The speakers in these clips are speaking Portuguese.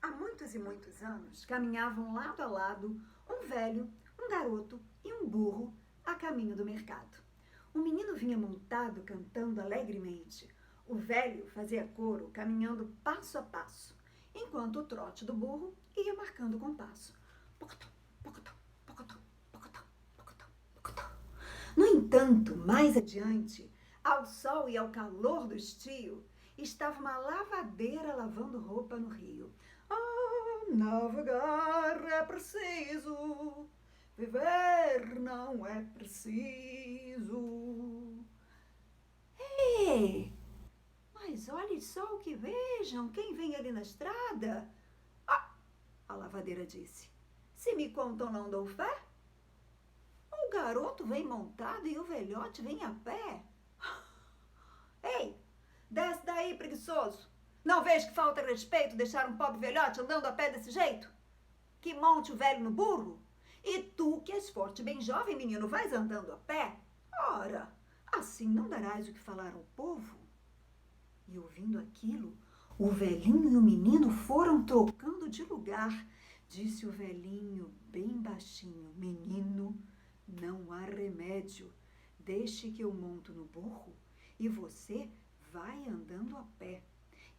Há muitos e muitos anos, caminhavam lado a lado um velho, um garoto e um burro a caminho do mercado. O menino vinha montado, cantando alegremente. O velho fazia coro, caminhando passo a passo, enquanto o trote do burro ia marcando o compasso. Pocotó, pocotó, pocotó, pocotó, pocotó, pocotó. No entanto, mais adiante, ao sol e ao calor do estio, estava uma lavadeira lavando roupa no rio. Ah, navegar é preciso, viver não é preciso. Ei, mas olhe só o que vejam, quem vem ali na estrada? Ah, a lavadeira disse, se me contam não dou fé. O garoto vem montado e o velhote vem a pé. Ei, desce daí, preguiçoso. Não vejo que falta respeito deixar um pobre velhote andando a pé desse jeito? Que monte o velho no burro? E tu, que és forte e bem jovem, menino, vais andando a pé? Ora, assim não darás o que falar ao povo. E ouvindo aquilo, o velhinho e o menino foram trocando de lugar. Disse o velhinho bem baixinho, menino, não há remédio. Deixe que eu monto no burro e você vai andando a pé.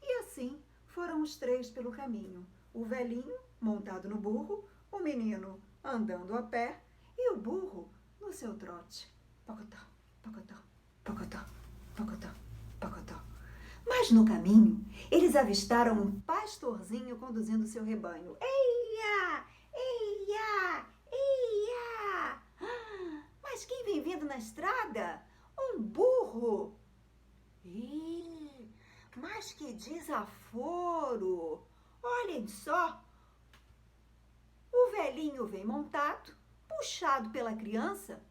E assim foram os três pelo caminho. O velhinho montado no burro, o menino andando a pé e o burro no seu trote. Pocotó, pocotó, pocotó, pocotó, pocotó. Mas no caminho, eles avistaram um pastorzinho conduzindo seu rebanho. Eia! Eia! Eia! Mas quem vem vindo na estrada? Um burro! Ih, mas que desaforo! Olhem só! O velhinho vem montado, puxado pela criança.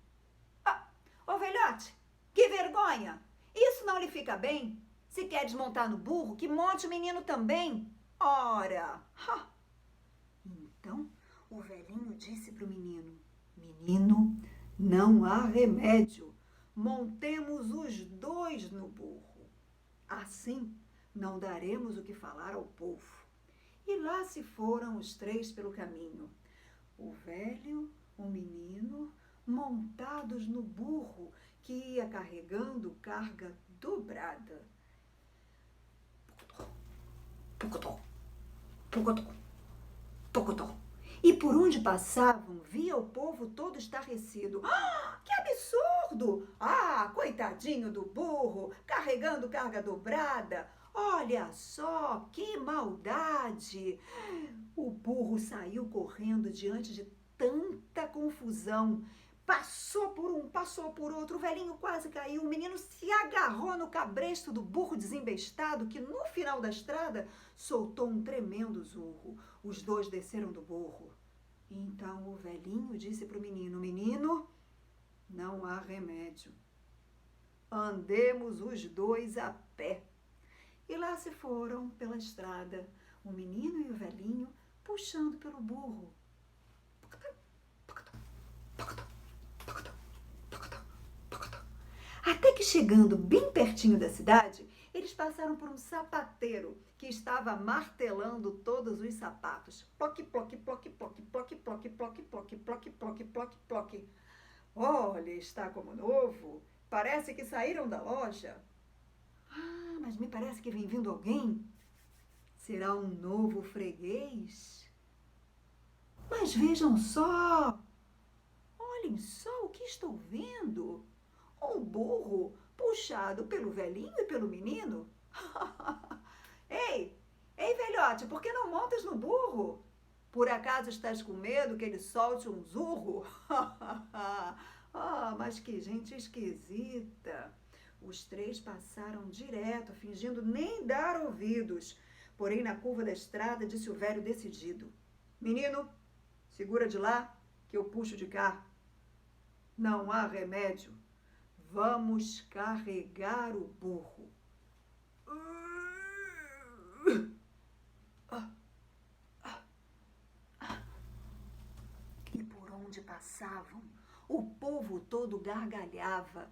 Ah, ô velhote, que vergonha! Isso não lhe fica bem? Se quer desmontar no burro, que monte o menino também. Ora! Ha. Então o velhinho disse para o menino: menino, não há remédio. Montemos os dois no burro. Assim não daremos o que falar ao povo. E lá se foram os três pelo caminho. O velho, o menino, montados no burro que ia carregando carga dobrada. Pocotó, pocotó, pocotó. E por onde passavam, via o povo todo estarrecido. Ah, que absurdo! Ah, coitadinho do burro, carregando carga dobrada. Olha só, que maldade! O burro saiu correndo diante de tanta confusão. Passou por um, passou por outro, o velhinho quase caiu, o menino se agarrou no cabresto do burro desembestado, que no final da estrada soltou um tremendo zurro. Os dois desceram do burro. Então o velhinho disse para o menino, menino, não há remédio. Andemos os dois a pé. E lá se foram pela estrada, o menino e o velhinho puxando pelo burro. Até que chegando bem pertinho da cidade, eles passaram por um sapateiro que estava martelando todos os sapatos. Ploque, ploque, ploque, ploque, ploque, ploque, ploque, ploque, ploque, ploque, ploque, ploque. Olha, está como novo. Parece que saíram da loja. Ah, mas me parece que vem vindo alguém. Será um novo freguês? Mas vejam só! Olhem só o que estou vendo! Um burro puxado pelo velhinho e pelo menino. Ei, ei, velhote, por que não montas no burro? Por acaso estás com medo que ele solte um zurro? Ah, mas que gente esquisita! Os três passaram direto, fingindo nem dar ouvidos. Porém, na curva da estrada, disse o velho decidido: menino, segura de lá, que eu puxo de cá. Não há remédio. Vamos carregar o burro. E por onde passavam, o povo todo gargalhava.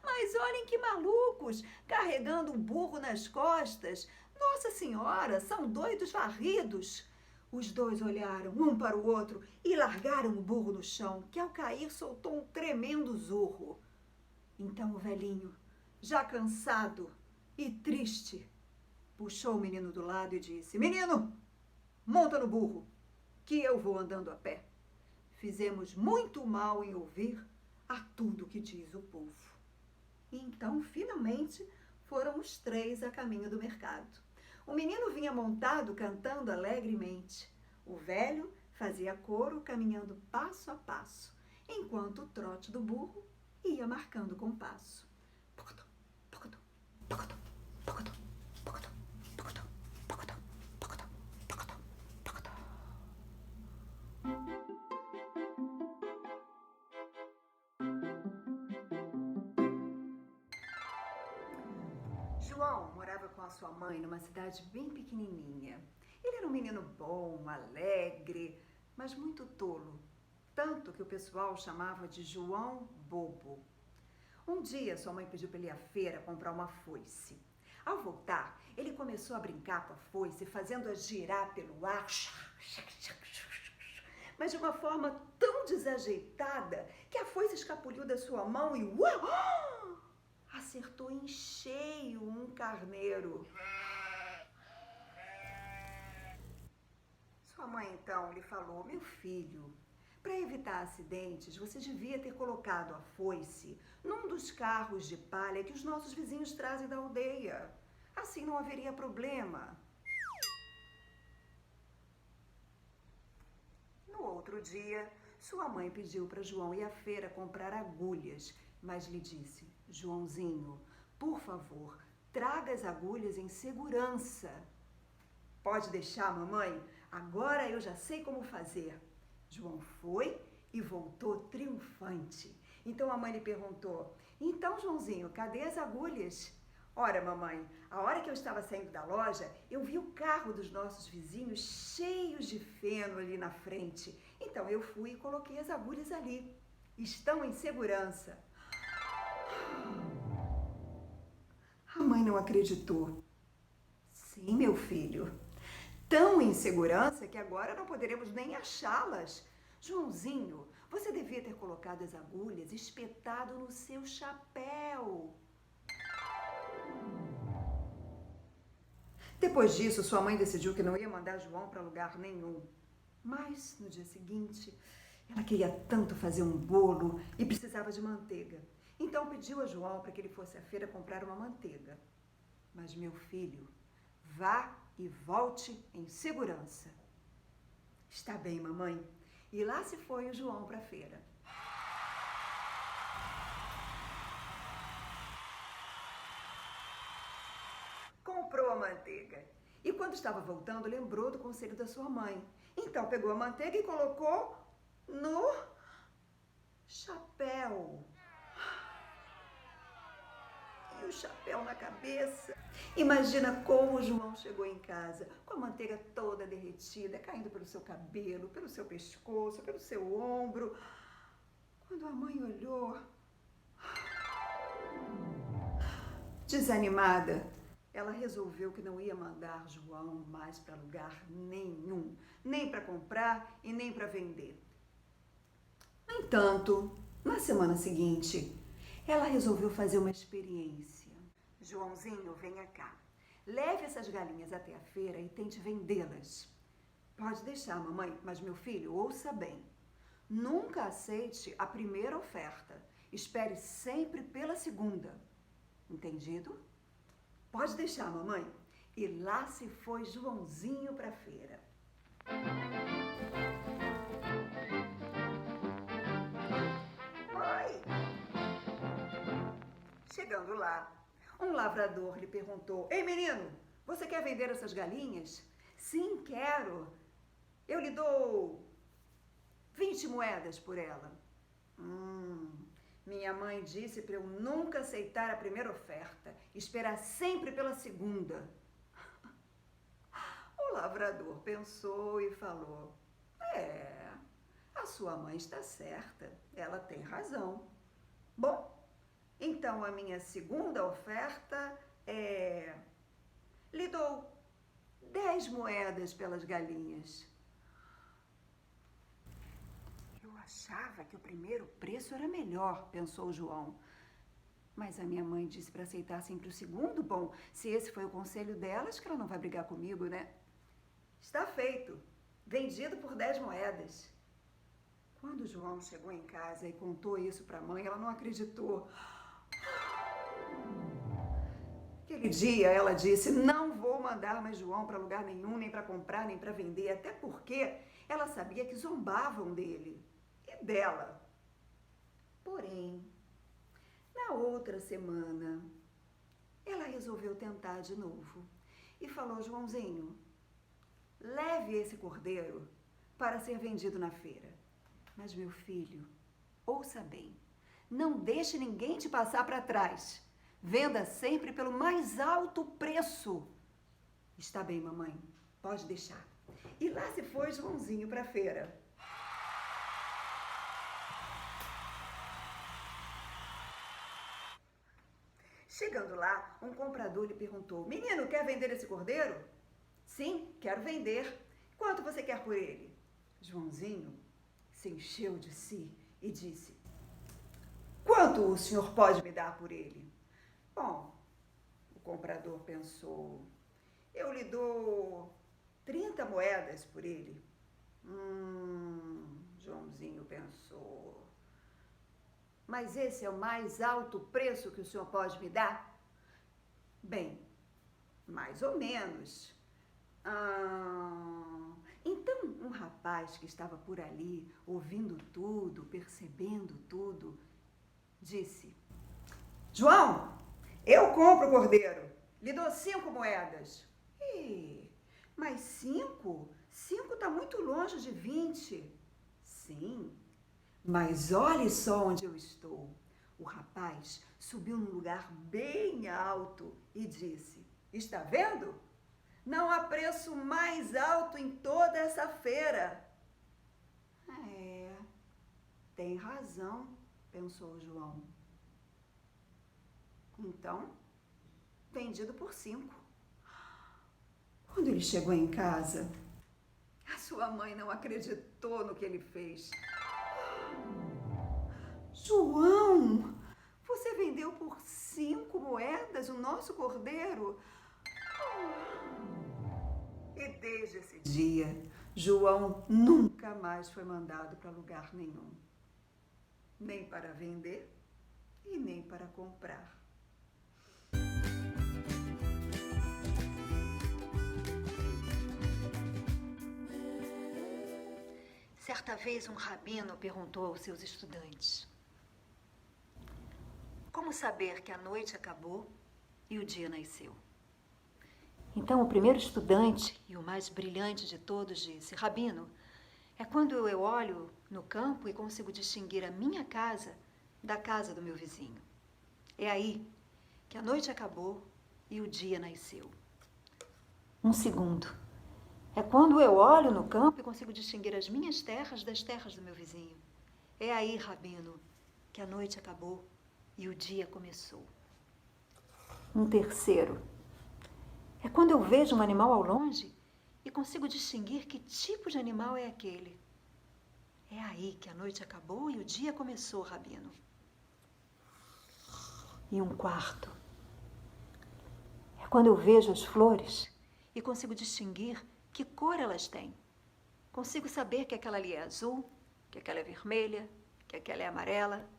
Mas olhem que malucos, carregando um burro nas costas. Nossa Senhora, são doidos varridos. Os dois olharam um para o outro e largaram o burro no chão, que ao cair soltou um tremendo zurro. Então o velhinho, já cansado e triste, puxou o menino do lado e disse: Menino, monta no burro, que eu vou andando a pé. Fizemos muito mal em ouvir a tudo que diz o povo. E então, finalmente, foram os três a caminho do mercado. O menino vinha montado, cantando alegremente. O velho fazia coro, caminhando passo a passo, enquanto o trote do burro ia marcando compasso. Pocotó, pocotó, pocotó, pocotó, pocotó, pocotó, pocotó, pocotó, pocotó, pocotó. João morava com a sua mãe numa cidade bem pequenininha. Ele era um menino bom, alegre, mas muito tolo, tanto que o pessoal chamava de João Bobo. Um dia, sua mãe pediu para ele ir à feira comprar uma foice. Ao voltar, ele começou a brincar com a foice, fazendo-a girar pelo ar, mas de uma forma tão desajeitada que a foice escapuliu da sua mão e acertou em cheio um carneiro. Sua mãe então lhe falou: meu filho, para evitar acidentes, você devia ter colocado a foice num dos carros de palha que os nossos vizinhos trazem da aldeia. Assim não haveria problema. No outro dia, sua mãe pediu para João ir à feira comprar agulhas, mas lhe disse: Joãozinho, por favor, traga as agulhas em segurança. Pode deixar, mamãe, agora eu já sei como fazer. João foi e voltou triunfante. Então a mãe lhe perguntou: então, Joãozinho, cadê as agulhas? Ora, mamãe, a hora que eu estava saindo da loja, eu vi o carro dos nossos vizinhos cheios de feno ali na frente. Então eu fui e coloquei as agulhas ali. Estão em segurança. A mãe não acreditou. Sim, meu filho. Tão em segurança que agora não poderemos nem achá-las. Joãozinho, você devia ter colocado as agulhas espetado no seu chapéu. Depois disso, sua mãe decidiu que não ia mandar João para lugar nenhum. Mas, no dia seguinte, ela queria tanto fazer um bolo e precisava de manteiga. Então pediu a João para que ele fosse à feira comprar uma manteiga. Mas, meu filho, vá e volte em segurança. Está bem, mamãe. E lá se foi o João para a feira. Comprou a manteiga. E quando estava voltando, lembrou do conselho da sua mãe. Então pegou a manteiga e colocou no chapéu. E o chapéu na cabeça. Imagina como o João chegou em casa, com a manteiga toda derretida, caindo pelo seu cabelo, pelo seu pescoço, pelo seu ombro. Quando a mãe olhou, desanimada, ela resolveu que não ia mandar João mais para lugar nenhum, nem para comprar e nem para vender. No entanto, na semana seguinte, ela resolveu fazer uma experiência. Joãozinho, venha cá. Leve essas galinhas até a feira e tente vendê-las. Pode deixar, mamãe, mas meu filho, ouça bem. Nunca aceite a primeira oferta. Espere sempre pela segunda. Entendido? Pode deixar, mamãe. E lá se foi Joãozinho para a feira. Oi! Chegando lá, um lavrador lhe perguntou: ei, menino, você quer vender essas galinhas? Sim, quero. Eu lhe dou 20 moedas por ela. Minha mãe disse para eu nunca aceitar a primeira oferta, esperar sempre pela segunda. O lavrador pensou e falou: a sua mãe está certa, ela tem razão. Bom, então a minha segunda oferta lhe dou 10 moedas pelas galinhas. Eu achava que o primeiro preço era melhor, pensou João. Mas a minha mãe disse para aceitar sempre o segundo. Bom, se esse foi o conselho dela, acho que ela não vai brigar comigo, né? Está feito. Vendido por 10 moedas. Quando João chegou em casa e contou isso para a mãe, ela não acreditou. Aquele dia ela disse: não vou mandar mais João para lugar nenhum, nem para comprar, nem para vender, até porque ela sabia que zombavam dele e dela. Porém, na outra semana, ela resolveu tentar de novo e falou: Joãozinho, leve esse cordeiro para ser vendido na feira. Mas, meu filho, ouça bem, não deixe ninguém te passar para trás. Venda sempre pelo mais alto preço. Está bem, mamãe, pode deixar. E lá se foi Joãozinho para a feira. Chegando lá, um comprador lhe perguntou: menino, quer vender esse cordeiro? Sim, quero vender. Quanto você quer por ele? Joãozinho se encheu de si e disse: quanto o senhor pode me dar por ele? Bom, o comprador pensou: eu lhe dou 30 moedas por ele. Joãozinho pensou: mas esse é o mais alto preço que o senhor pode me dar? Bem, mais ou menos. Então, um rapaz que estava por ali, ouvindo tudo, percebendo tudo, disse: João, eu compro o cordeiro, lhe dou 5 moedas. Mas 5? 5 está muito longe de 20. Sim, mas olhe só onde eu estou. O rapaz subiu num lugar bem alto e disse: está vendo? Não há preço mais alto em toda essa feira. Tem razão, pensou João. Então, vendido por 5. Quando ele chegou em casa, a sua mãe não acreditou no que ele fez. João, você vendeu por 5 moedas o nosso cordeiro? E desde esse dia, João nunca mais foi mandado para lugar nenhum. Nem para vender e nem para comprar. Certa vez um rabino perguntou aos seus estudantes: como saber que a noite acabou e o dia nasceu? Então o primeiro estudante, e o mais brilhante de todos, disse: rabino, é quando eu olho no campo e consigo distinguir a minha casa da casa do meu vizinho. É aí que a noite acabou e o dia nasceu. Um segundo: é quando eu olho no campo e consigo distinguir as minhas terras das terras do meu vizinho. É aí, rabino, que a noite acabou e o dia começou. Um terceiro: é quando eu vejo um animal ao longe e consigo distinguir que tipo de animal é aquele. É aí que a noite acabou e o dia começou, rabino. E um quarto: é quando eu vejo as flores e consigo distinguir que cor elas têm. Consigo saber que aquela ali é azul, que aquela é vermelha, que aquela é amarela.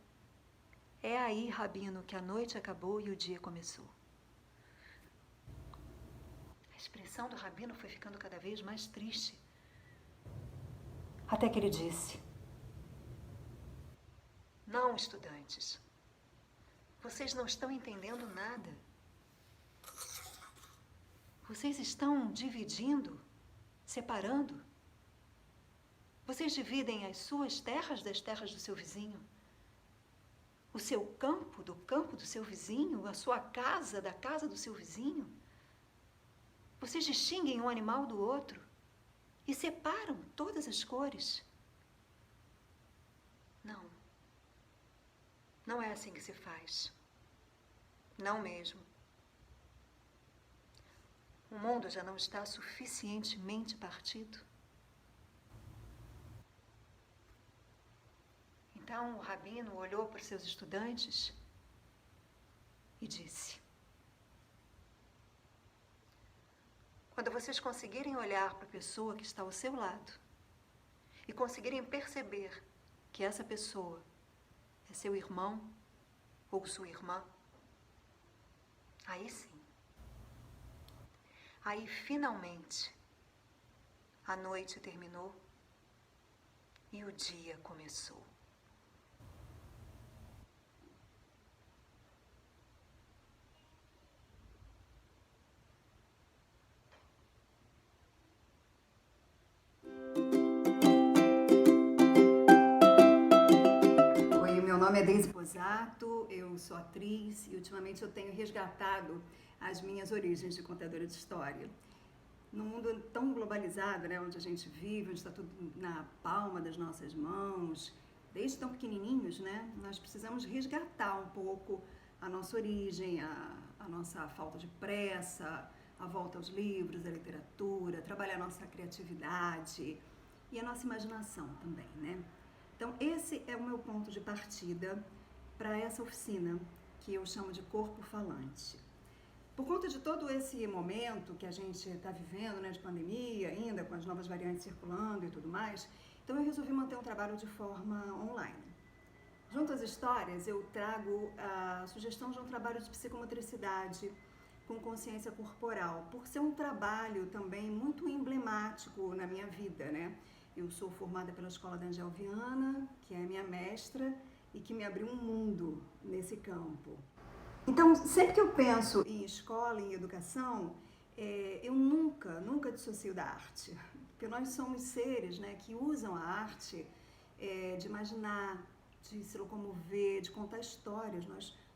É aí, rabino, que a noite acabou e o dia começou. A expressão do rabino foi ficando cada vez mais triste. Até que ele disse: não, estudantes, vocês não estão entendendo nada. Vocês estão dividindo, separando. Vocês dividem as suas terras das terras do seu vizinho. O seu campo do campo do seu vizinho, a sua casa da casa do seu vizinho. Vocês distinguem um animal do outro e separam todas as cores. Não. Não é assim que se faz. Não mesmo. O mundo já não está suficientemente partido? Então o rabino olhou para os seus estudantes e disse: quando vocês conseguirem olhar para a pessoa que está ao seu lado e conseguirem perceber que essa pessoa é seu irmão ou sua irmã, aí sim, aí finalmente a noite terminou e o dia começou. Meu nome é Deise Posato, eu sou atriz e ultimamente eu tenho resgatado as minhas origens de contadora de história. Num mundo tão globalizado, né, onde a gente vive, onde está tudo na palma das nossas mãos, desde tão pequenininhos, né, nós precisamos resgatar um pouco a nossa origem, a nossa falta de pressa, a volta aos livros, à literatura, trabalhar a nossa criatividade e a nossa imaginação também, né? Então, esse é o meu ponto de partida para essa oficina, que eu chamo de Corpo Falante. Por conta de todo esse momento que a gente está vivendo, né, de pandemia ainda, com as novas variantes circulando e tudo mais, então eu resolvi manter um trabalho de forma online. Junto às histórias, eu trago a sugestão de um trabalho de psicomotricidade com consciência corporal, por ser um trabalho também muito emblemático na minha vida, né? Eu sou formada pela Escola da Angel Viana, que é minha mestra e que me abriu um mundo nesse campo. Então, sempre que eu penso em escola, em educação, eu nunca dissocio da arte. Porque nós somos seres, né, que usam a arte de imaginar, de se locomover, de contar histórias.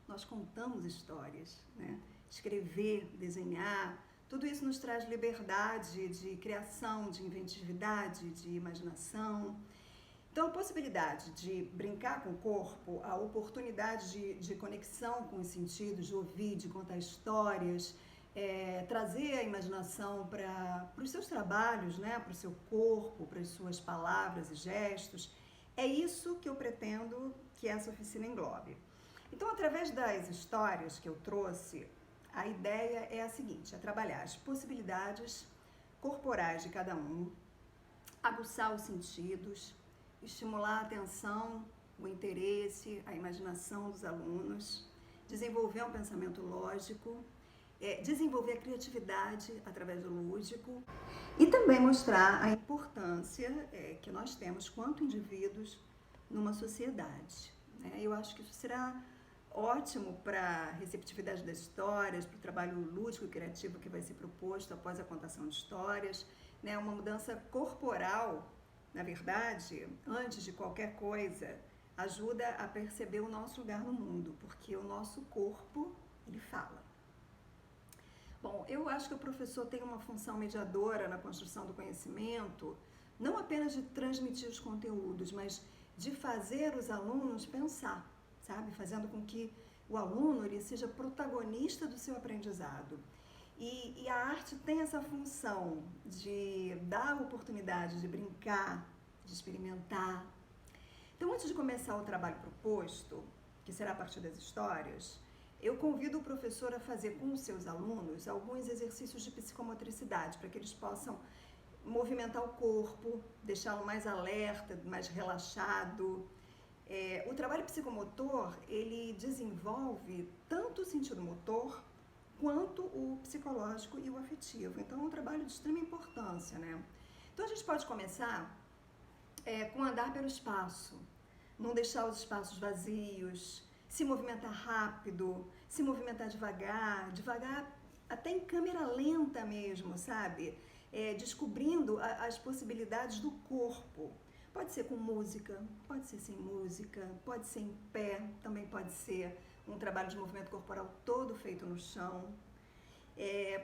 Nós contamos histórias, né? Escrever, desenhar. Tudo isso nos traz liberdade de criação, de inventividade, de imaginação. Então, a possibilidade de brincar com o corpo, a oportunidade de conexão com os sentidos, de ouvir, de contar histórias, trazer a imaginação para os seus trabalhos, né, para o seu corpo, para as suas palavras e gestos, é isso que eu pretendo que essa oficina englobe. Então, através das histórias que eu trouxe, a ideia é a seguinte: é trabalhar as possibilidades corporais de cada um, aguçar os sentidos, estimular a atenção, o interesse, a imaginação dos alunos, desenvolver um pensamento lógico, desenvolver a criatividade através do lúdico e também mostrar a importância que nós temos quanto indivíduos numa sociedade, né? Eu acho que isso será ótimo para a receptividade das histórias, para o trabalho lúdico e criativo que vai ser proposto após a contação de histórias, né? Uma mudança corporal, na verdade, antes de qualquer coisa, ajuda a perceber o nosso lugar no mundo, porque o nosso corpo, ele fala. Bom, eu acho que o professor tem uma função mediadora na construção do conhecimento, não apenas de transmitir os conteúdos, mas de fazer os alunos pensar, sabe? Fazendo com que o aluno ele seja protagonista do seu aprendizado. E a arte tem essa função de dar oportunidade de brincar, de experimentar. Então, antes de começar o trabalho proposto, que será a partir das histórias, eu convido o professor a fazer com os seus alunos alguns exercícios de psicomotricidade, para que eles possam movimentar o corpo, deixá-lo mais alerta, mais relaxado. O trabalho psicomotor, ele desenvolve tanto o sentido motor, quanto o psicológico e o afetivo. Então, é um trabalho de extrema importância, né? Então, a gente pode começar com andar pelo espaço, não deixar os espaços vazios, se movimentar rápido, se movimentar devagar até em câmera lenta mesmo, sabe? Descobrindo as possibilidades do corpo. Pode ser com música, pode ser sem música, pode ser em pé, também pode ser um trabalho de movimento corporal todo feito no chão.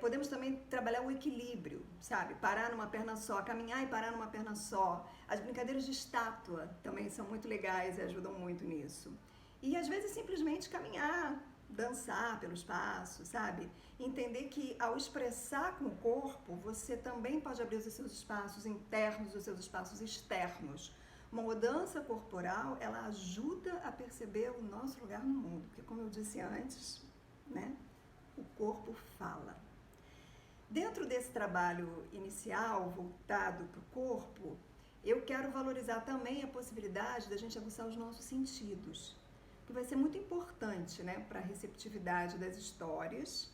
Podemos também trabalhar o equilíbrio, sabe? Parar numa perna só, caminhar e parar numa perna só. As brincadeiras de estátua também são muito legais e ajudam muito nisso. E às vezes simplesmente caminhar dançar pelo espaço, sabe? Entender que ao expressar com o corpo, você também pode abrir os seus espaços internos, os seus espaços externos. Uma mudança corporal, ela ajuda a perceber o nosso lugar no mundo, porque como eu disse antes, né? O corpo fala. Dentro desse trabalho inicial, voltado para o corpo, eu quero valorizar também a possibilidade da gente aguçar os nossos sentidos, que vai ser muito importante, né, para a receptividade das histórias,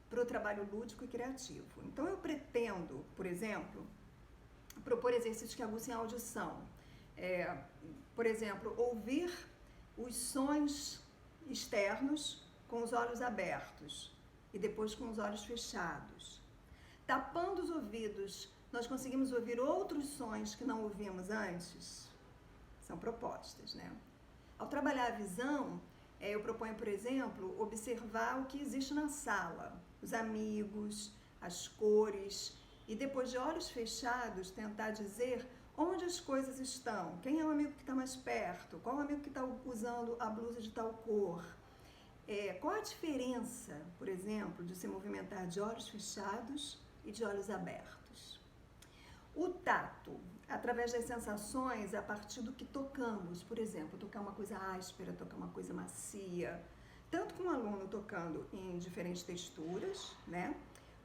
para o trabalho lúdico e criativo. Então eu pretendo, por exemplo, propor exercícios que aguçem a audição. Por exemplo, ouvir os sons externos com os olhos abertos e depois com os olhos fechados. Tapando os ouvidos, nós conseguimos ouvir outros sons que não ouvimos antes? São propostas, né? Ao trabalhar a visão, eu proponho, por exemplo, observar o que existe na sala, os amigos, as cores, e depois de olhos fechados, tentar dizer onde as coisas estão, quem é o amigo que está mais perto, qual é o amigo que está usando a blusa de tal cor. Qual a diferença, por exemplo, de se movimentar de olhos fechados e de olhos abertos? O tato, através das sensações, a partir do que tocamos, por exemplo, tocar uma coisa áspera, tocar uma coisa macia, tanto com o aluno tocando em diferentes texturas, né,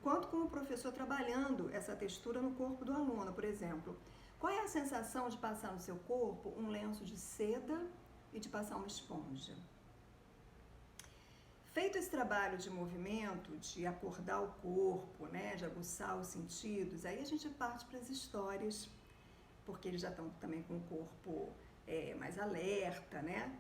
quanto com o professor trabalhando essa textura no corpo do aluno, por exemplo. Qual é a sensação de passar no seu corpo um lenço de seda e de passar uma esponja? Feito esse trabalho de movimento, de acordar o corpo, né, de aguçar os sentidos, aí a gente parte para as histórias, porque eles já estão também com o corpo mais alerta, né?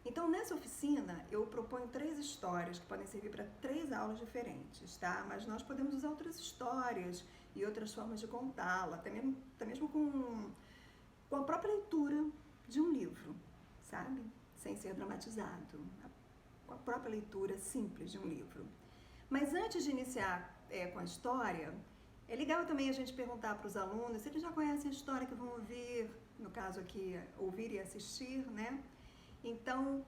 Então, nessa oficina, eu proponho 3 histórias que podem servir para 3 aulas diferentes, tá? Mas nós podemos usar outras histórias e outras formas de contá-la, até mesmo com a própria leitura de um livro, sabe? Sem ser dramatizado, com a própria leitura simples de um livro. Mas antes de iniciar com a história, é legal também a gente perguntar para os alunos se eles já conhecem a história que vão ouvir, no caso aqui, ouvir e assistir, né? Então,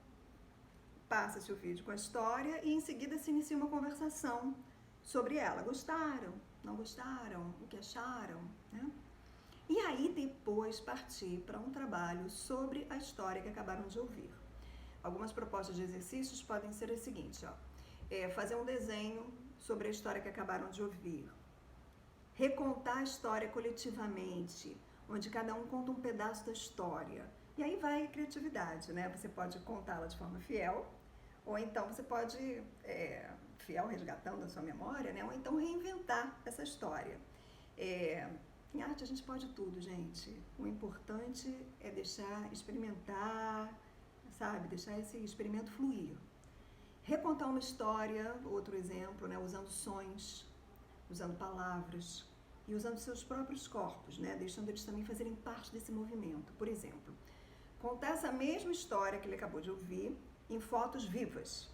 passa-se o vídeo com a história e em seguida se inicia uma conversação sobre ela. Gostaram? Não gostaram? O que acharam? Né? E aí depois partir para um trabalho sobre a história que acabaram de ouvir. Algumas propostas de exercícios podem ser as seguintes, ó. Fazer um desenho sobre a história que acabaram de ouvir. Recontar a história coletivamente, onde cada um conta um pedaço da história. E aí vai a criatividade, né? Você pode contá-la de forma fiel, ou então você pode, fiel resgatando a sua memória, né? Ou então reinventar essa história. Em arte a gente pode tudo, gente. O importante é deixar experimentar, sabe? Deixar esse experimento fluir. Recontar uma história, outro exemplo, né? Usando sons, usando palavras e usando seus próprios corpos, né? Deixando eles também fazerem parte desse movimento. Por exemplo, contar essa mesma história que ele acabou de ouvir em fotos vivas.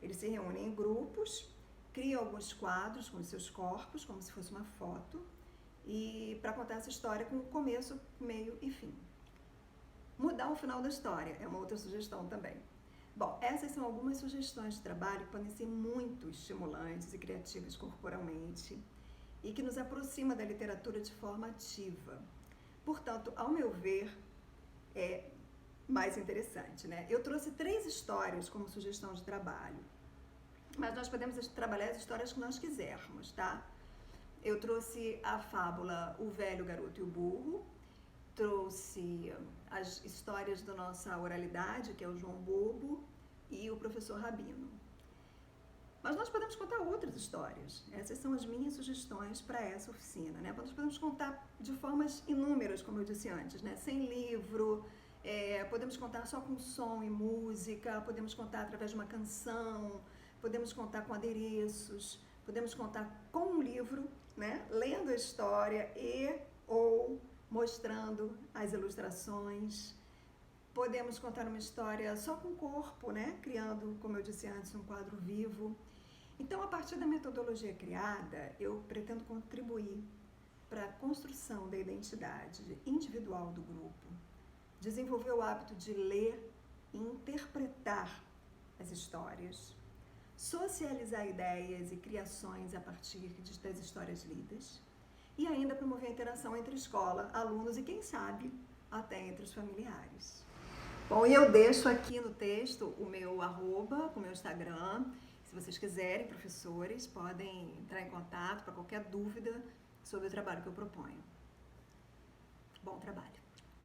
Eles se reúnem em grupos, criam alguns quadros com os seus corpos, como se fosse uma foto, e para contar essa história com começo, meio e fim. Mudar o final da história é uma outra sugestão também. Bom, essas são algumas sugestões de trabalho que podem ser muito estimulantes e criativas corporalmente e que nos aproxima da literatura de forma ativa. Portanto, ao meu ver, é mais interessante, né? Eu trouxe 3 histórias como sugestão de trabalho, mas nós podemos trabalhar as histórias que nós quisermos, tá? Eu trouxe a fábula O Velho, o Garoto e o Burro, trouxe as histórias da nossa oralidade, que é o João Bobo e o professor Rabino. Mas nós podemos contar outras histórias. Essas são as minhas sugestões para essa oficina, né? Nós podemos contar de formas inúmeras, como eu disse antes, né? Sem livro, podemos contar só com som e música, podemos contar através de uma canção, podemos contar com adereços, podemos contar com um livro, né? Lendo a história ou mostrando as ilustrações. Podemos contar uma história só com o corpo, né? Criando, como eu disse antes, um quadro vivo. Então, a partir da metodologia criada, eu pretendo contribuir para a construção da identidade individual do grupo, desenvolver o hábito de ler e interpretar as histórias, socializar ideias e criações a partir das histórias lidas e ainda promover a interação entre escola, alunos e, quem sabe, até entre os familiares. Bom, e eu deixo aqui no texto o meu arroba, o meu Instagram. Se vocês quiserem, professores, podem entrar em contato para qualquer dúvida sobre o trabalho que eu proponho. Bom trabalho!